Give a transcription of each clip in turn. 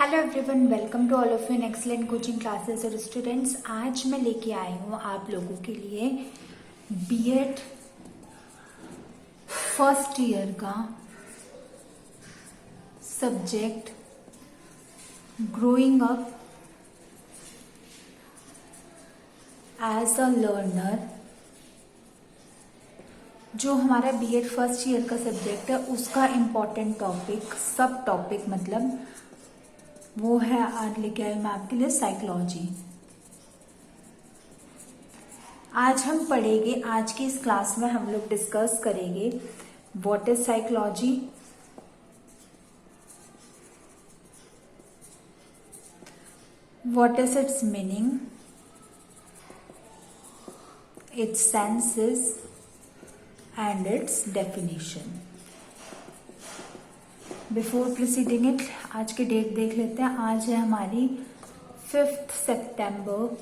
Hello everyone, welcome to all of you in excellent coaching classes. और students, आज मैं लेके आई हूँ आप लोगों के लिए बीएड फर्स्ट ईयर का subject growing up as a learner. जो हमारा बीएड फर्स्ट ईयर का सब्जेक्ट है उसका इम्पॉर्टेंट टॉपिक, सब टॉपिक मतलब वो है। आज लेके आई मैं आपके लिए साइकोलॉजी। आज हम पढ़ेंगे, आज की इस क्लास में हम लोग डिस्कस करेंगे what is psychology, what is it's meaning, it's senses and it's definition. Before proceeding it, आज की डेट देख लेते हैं। आज है हमारी 5 सितंबर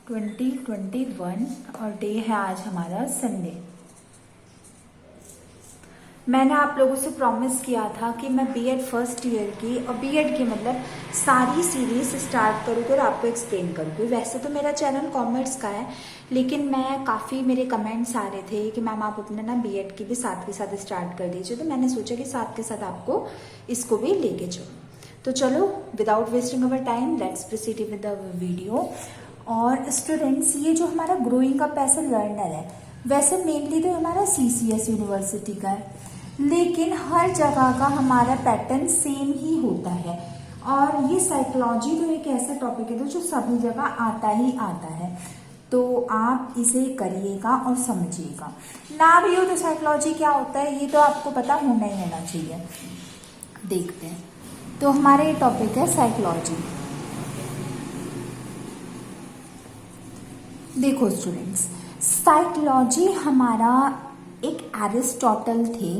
2021 और डे है आज हमारा संडे। मैंने आप लोगों से प्रॉमिस किया था कि मैं बीएड फर्स्ट ईयर की और बीएड की मतलब सारी सीरीज स्टार्ट करूँगी और आपको एक्सप्लेन करूँगी। वैसे तो मेरा चैनल कॉमर्स का है, लेकिन मैं काफ़ी मेरे कमेंट्स आ रहे थे कि मैम आप अपने ना बीएड की भी साथ के साथ स्टार्ट कर दीजिए, तो मैंने सोचा कि साथ के साथ आपको इसको भी लेके चलो। तो चलो, without wasting our time, let's proceed with the video. और स्टूडेंट्स, ये जो हमारा growing up as a learner है, वैसे मेनली तो हमारा सीसीएस यूनिवर्सिटी का है, लेकिन हर जगह का हमारा पैटर्न सेम ही होता है। और ये साइकोलॉजी तो एक ऐसा टॉपिक है जो सभी जगह आता ही आता है, तो आप इसे करिएगा और समझिएगा। ना भी हो तो साइकोलॉजी क्या होता है ये तो आपको पता होना ही होना चाहिए। देखते हैं, तो हमारा ये टॉपिक है साइकोलॉजी। देखो स्टूडेंट्स, साइकोलॉजी हमारा एक एरिस्टोटल थे,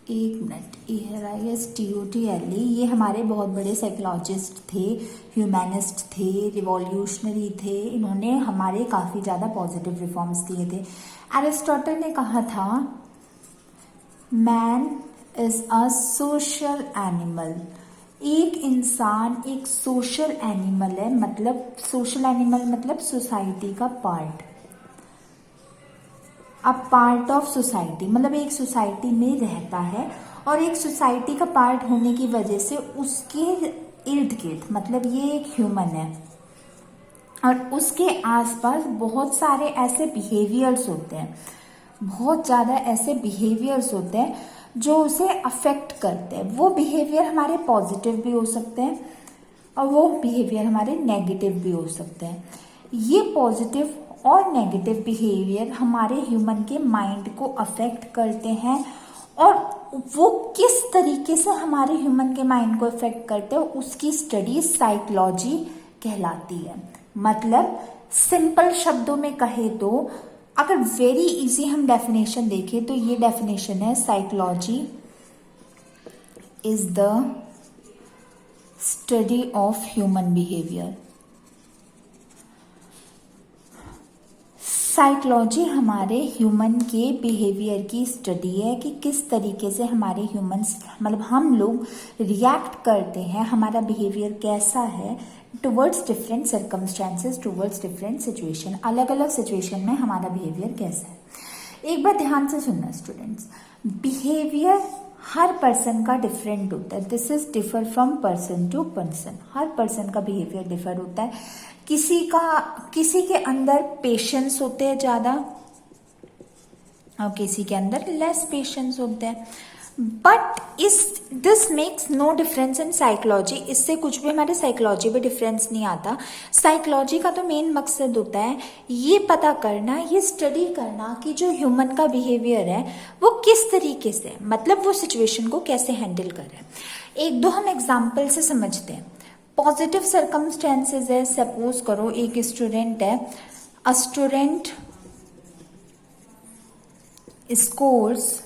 एक मिनट, ARISTOTLE, ये हमारे बहुत बड़े साइकोलॉजिस्ट थे, ह्यूमैनिस्ट थे, रिवॉल्यूशनरी थे। इन्होंने हमारे काफ़ी ज़्यादा पॉजिटिव रिफॉर्म्स दिए थे। एरिस्टोटल ने कहा था man is a social animal. एक इंसान एक सोशल एनिमल है, मतलब सोशल एनिमल मतलब सोसाइटी का part, a part of society, मतलब एक सोसाइटी में रहता है और एक सोसाइटी का पार्ट होने की वजह से उसके इर्द गिर्द, मतलब ये एक ह्यूमन है और उसके आसपास बहुत सारे ऐसे बिहेवियर्स होते हैं, बहुत ज़्यादा ऐसे बिहेवियर्स होते हैं जो उसे अफेक्ट करते हैं। वो बिहेवियर हमारे पॉजिटिव भी हो सकते हैं और वो बिहेवियर हमारे नेगेटिव भी हो सकते हैं। ये पॉजिटिव और नेगेटिव बिहेवियर हमारे ह्यूमन के माइंड को अफेक्ट करते हैं, और वो किस तरीके से हमारे ह्यूमन के माइंड को अफेक्ट करते हैं उसकी स्टडी साइकोलॉजी कहलाती है। मतलब सिंपल शब्दों में कहे तो, अगर वेरी इजी हम डेफिनेशन देखें तो ये डेफिनेशन है, psychology is the study of human behaviour. Psychology हमारे ह्यूमन के बिहेवियर की स्टडी है कि किस तरीके से हमारे ह्यूमंस, मतलब हम लोग रिएक्ट करते हैं, हमारा बिहेवियर कैसा है towards different circumstances, towards different situation. अलग अलग सिचुएशन में हमारा बिहेवियर कैसा है। एक बार ध्यान से सुनना स्टूडेंट्स, बिहेवियर हर पर्सन का डिफरेंट होता है। This is differ from person to person. हर पर्सन का बिहेवियर डिफर होता है। किसी के अंदर पेशेंस होते हैं ज़्यादा और किसी के अंदर लेस पेशेंस होते हैं। But this makes no difference in psychology. इससे कुछ भी हमारे साइकोलॉजी में डिफरेंस नहीं आता। साइकोलॉजी का तो मेन मकसद होता है ये पता करना, ये स्टडी करना कि जो ह्यूमन का बिहेवियर है वो किस तरीके से, मतलब वो सिचुएशन को कैसे हैंडल कर रहे हैं। एक दो हम एग्जाम्पल से समझते हैं। पॉजिटिव सर्कमस्टेंसेज है, सपोज करो एक स्टूडेंट है, a student scores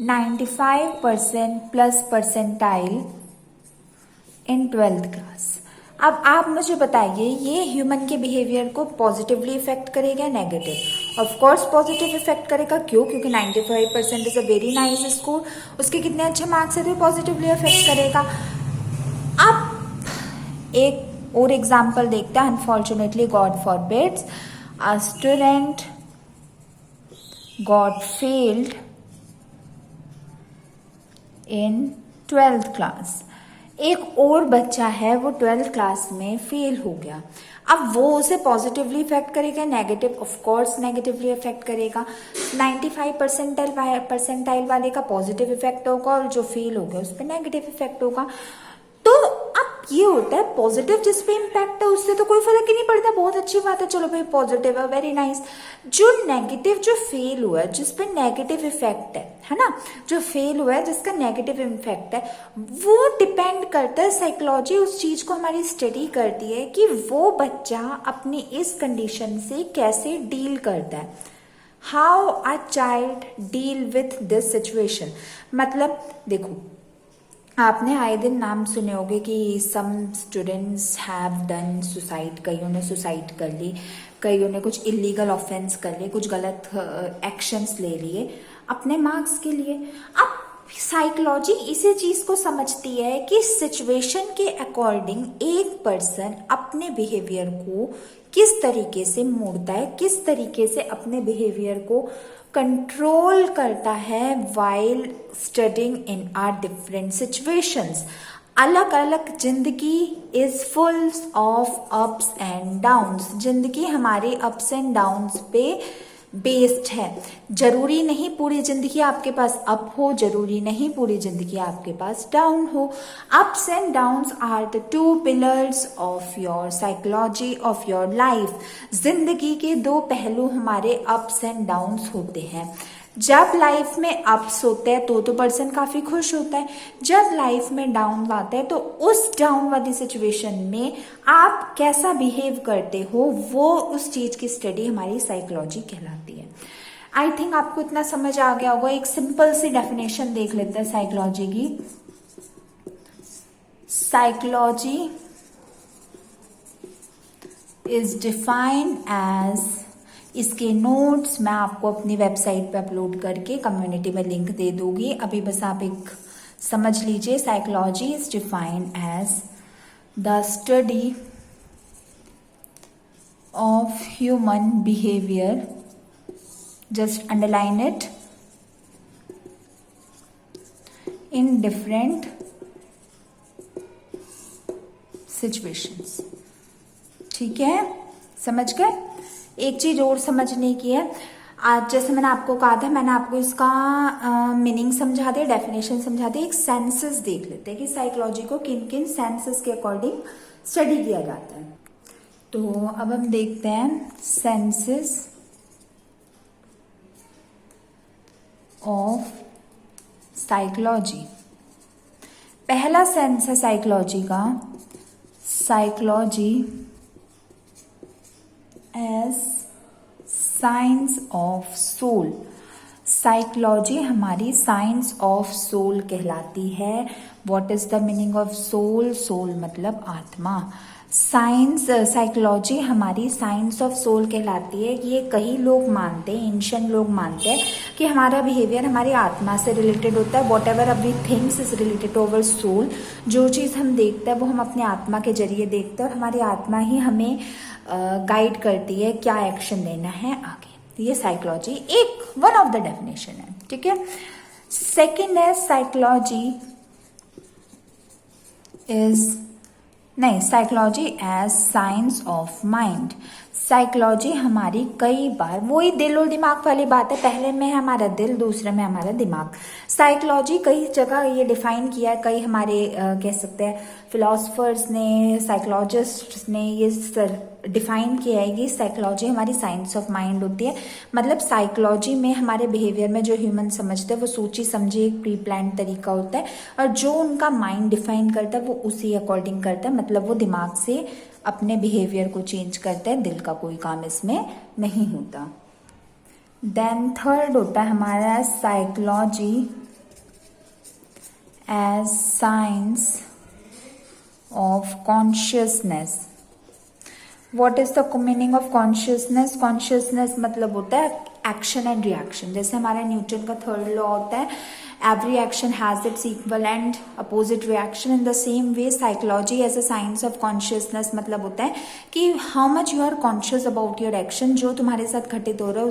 95% plus percentile in 12th class. अब आप मुझे बताइए ये ह्यूमन के बिहेवियर को पॉजिटिवली इफेक्ट करेगा negative, of course positive effect करेगा। क्यों? क्योंकि 95% is a very nice score, उसके कितने अच्छे मार्क्स है तो पॉजिटिवली इफेक्ट करेगा। अब एक और एग्जाम्पल देखते हैं। Unfortunately God forbids a student got failed in 12th class. एक और बच्चा है वो 12th क्लास में फेल हो गया। अब वो उसे पॉजिटिवली इफेक्ट करेगा, negative? Of course negatively effect करेगा। 95 परसेंटाइल वाले का पॉजिटिव इफेक्ट होगा और जो फेल हो गया उस पर नेगेटिव इफेक्ट होगा। तो अब ये होता है पॉजिटिव जिस पे इम्पैक्ट है उससे तो कोई फर्क ही नहीं पड़ता, बहुत अच्छी बात है, चलो भाई पॉजिटिव है, वेरी नाइस। जो नेगेटिव, जो फेल हुआ है जिस पे नेगेटिव इफेक्ट है ना, जो फेल हुआ है जिसका नेगेटिव इम्पैक्ट है, वो डिपेंड करता है, साइकोलॉजी उस चीज को हमारी स्टडी करती है कि वो बच्चा अपनी इस कंडीशन से कैसे डील करता है। How a child deal with this situation. मतलब देखो, आपने आए दिन नाम सुने होंगे कि some students have done suicide, कईयों ने सुसाइड कर ली, कईयों ने कुछ इलीगल ऑफेंस कर लिए, कुछ गलत एक्शंस ले लिए अपने मार्क्स के लिए। अब साइकोलॉजी इसी चीज को समझती है कि सिचुएशन के अकॉर्डिंग एक पर्सन अपने बिहेवियर को किस तरीके से मोड़ता है, किस तरीके से अपने बिहेवियर को कंट्रोल करता है while studying in are different situations. अलग अलग जिंदगी is full of ups and downs. जिंदगी हमारे अप्स एंड डाउन्स पे बेस्ड है। जरूरी नहीं पूरी जिंदगी आपके पास अप हो, जरूरी नहीं पूरी जिंदगी आपके पास डाउन हो। Ups and downs are the two pillars of your psychology of your life. जिंदगी के दो पहलू हमारे अप्स एंड डाउन्स होते हैं। जब लाइफ में अप्स होते हैं तो पर्सन काफी खुश होता है, जब लाइफ में डाउन आता है तो उस डाउन वाली सिचुएशन में आप कैसा बिहेव करते हो, वो उस चीज की स्टडी हमारी साइकोलॉजी कहलाती है। आई थिंक आपको इतना समझ आ गया होगा। एक सिंपल सी डेफिनेशन देख लेते हैं साइकोलॉजी की। साइकोलॉजी इज डिफाइंड एज, इसके नोट्स मैं आपको अपनी वेबसाइट पे अपलोड करके कम्युनिटी में लिंक दे दूंगी, अभी बस आप एक समझ लीजिए। Psychology is defined as the study of human behaviour, just underline it, in different situations. ठीक है, समझ गए? एक चीज और समझने की है। आज जैसे मैंने आपको कहा था, मैंने आपको इसका मीनिंग समझा दिया, डेफिनेशन समझा दी। एक सेंसेस देख लेते हैं कि साइकोलॉजी को किन किन सेंसेस के अकॉर्डिंग स्टडी किया जाता है। तो अब हम देखते हैं सेंसेस ऑफ साइकोलॉजी। पहला सेंस है साइकोलॉजी का, psychology as science of soul. Psychology हमारी साइंस ऑफ सोल कहलाती है। What is the meaning of soul? Soul मतलब आत्मा। साइंस, साइकोलॉजी हमारी साइंस ऑफ सोल कहलाती है। ये कई लोग मानते हैं, एंशिएंट लोग मानते हैं कि हमारा बिहेवियर हमारी आत्मा से रिलेटेड होता है। Whatever we thinks is related to our soul. जो चीज़ हम देखते हैं वो हम अपने आत्मा के जरिए देखते हैं और हमारी आत्मा ही हमें गाइड करती है क्या एक्शन लेना है आगे। ये साइकोलॉजी एक वन ऑफ द डेफिनेशन है। ठीक है, सेकेंड है साइकोलॉजी इज, नहीं, psychology as science of mind. Psychology हमारी कई बार, वही दिल और दिमाग वाली बात है, पहले में है हमारा दिल, दूसरे में हमारा दिमाग। साइकोलॉजी कई जगह ये डिफाइन किया है, कई हमारे कह सकते हैं फिलोसफर्स ने, साइकोलॉजिस्ट ने ये डिफाइन किया है कि साइकोलॉजी हमारी साइंस ऑफ माइंड होती है। मतलब साइकोलॉजी में हमारे बिहेवियर में जो ह्यूमन समझते हैं वो सोची समझी एक प्री प्लान तरीका होता है, और जो उनका माइंड डिफाइन करता है वो उसी अकॉर्डिंग करता है। मतलब वो दिमाग से अपने बिहेवियर को चेंज करते हैं, दिल का कोई काम इसमें नहीं होता। देन थर्ड होता है हमारा psychology as science of consciousness. What is the meaning of consciousness? Consciousness मतलब होता है एक्शन एंड रिएक्शन। जैसे हमारा न्यूटन का थर्ड लॉ होता है, every action has its equal and opposite reaction. In the same way, psychology as a science of consciousness मतलब होता है कि how much you are conscious about your action, जो तुम्हारे साथ घटित हो रहा है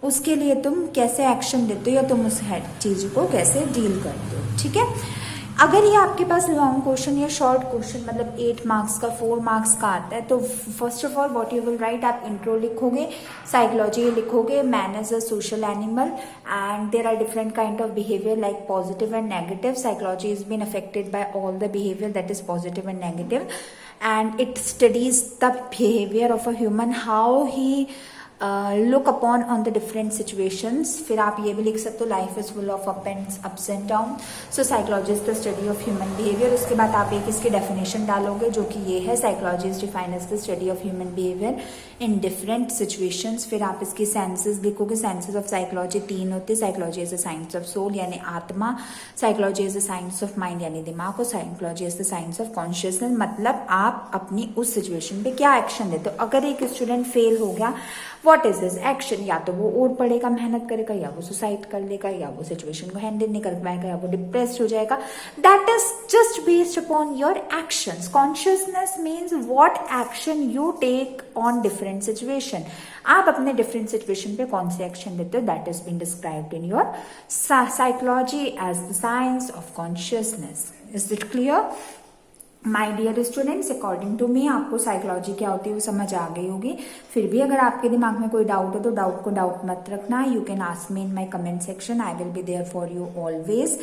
उसके लिए तुम कैसे एक्शन लेते हो या तुम उस चीज को कैसे डील करते हो। ठीक है, अगर ये आपके पास लॉन्ग क्वेश्चन या शॉर्ट क्वेश्चन मतलब 8 मार्क्स का 4 मार्क्स का आता है, तो first of all what you will write, आप इंट्रो लिखोगे, साइकोलॉजी लिखोगे, man as a social animal and there are different kind of behaviour like positive and negative. Psychology is been affected by all the behavior that is positive and negative, and it studies the behavior of a human, how he look upon on the different situations. फिर आप ये भी लिख सकते हो, life is full of ups and down. So psychology is the study of human behaviour. उसके बाद आप एक इसकी डेफिनेशन डालोगे जो कि ये है, psychology is defined as the study of human behaviour in different situations. फिर आप इसकी साइंसेज लिखोगे. साइंसेज ऑफ साइकोलॉजी 3 होती है. Psychology is the science of soul यानी आत्मा, psychology is the science of mind यानी दिमाग, और psychology is the science of consciousness मतलब आप अपनी उस सिचुएशन पे क्या एक्शन लेते हो. अगर एक स्टूडेंट फेल हो गया, व्हाट इज दिस एक्शन, या तो वो और पढ़ेगा, मेहनत करेगा, या वो सुसाइड कर लेगा, या वो सिचुएशन को हैंडल नहीं कर पाएगा, या वो डिप्रेस्ड हो जाएगा. That is just based upon your actions. Consciousness means what action you take on different situation. आप अपने डिफरेंट सिचुएशन पे कौन से एक्शन लेते हो, that is been described in your psychology as the science of consciousness. Is it clear? My dear students, according to me आपको psychology क्या होती है वो समझ आ गई होगी. फिर भी अगर आपके दिमाग में कोई डाउट हो तो डाउट को डाउट मत रखना. You can ask me in my comment section. I will be there for you always.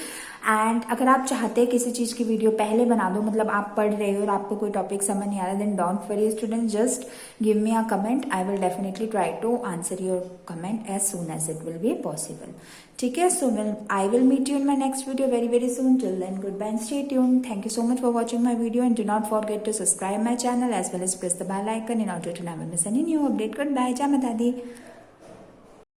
And अगर आप चाहते हैं किसी चीज की वीडियो पहले बना दो, मतलब आप पढ़ रहे हो और आपको कोई टॉपिक समझ नहीं आ रहा, then don't worry student, just give me a comment. I will definitely try to answer your comment as soon as it will be possible. ठीक है, so I will meet you in my next video very very soon. Till then, goodbye and stay tuned. Thank you so much for watching my video, and do not forget to subscribe my channel as well as press the bell icon in order to never miss any new update. Goodbye, Jai Mata Di.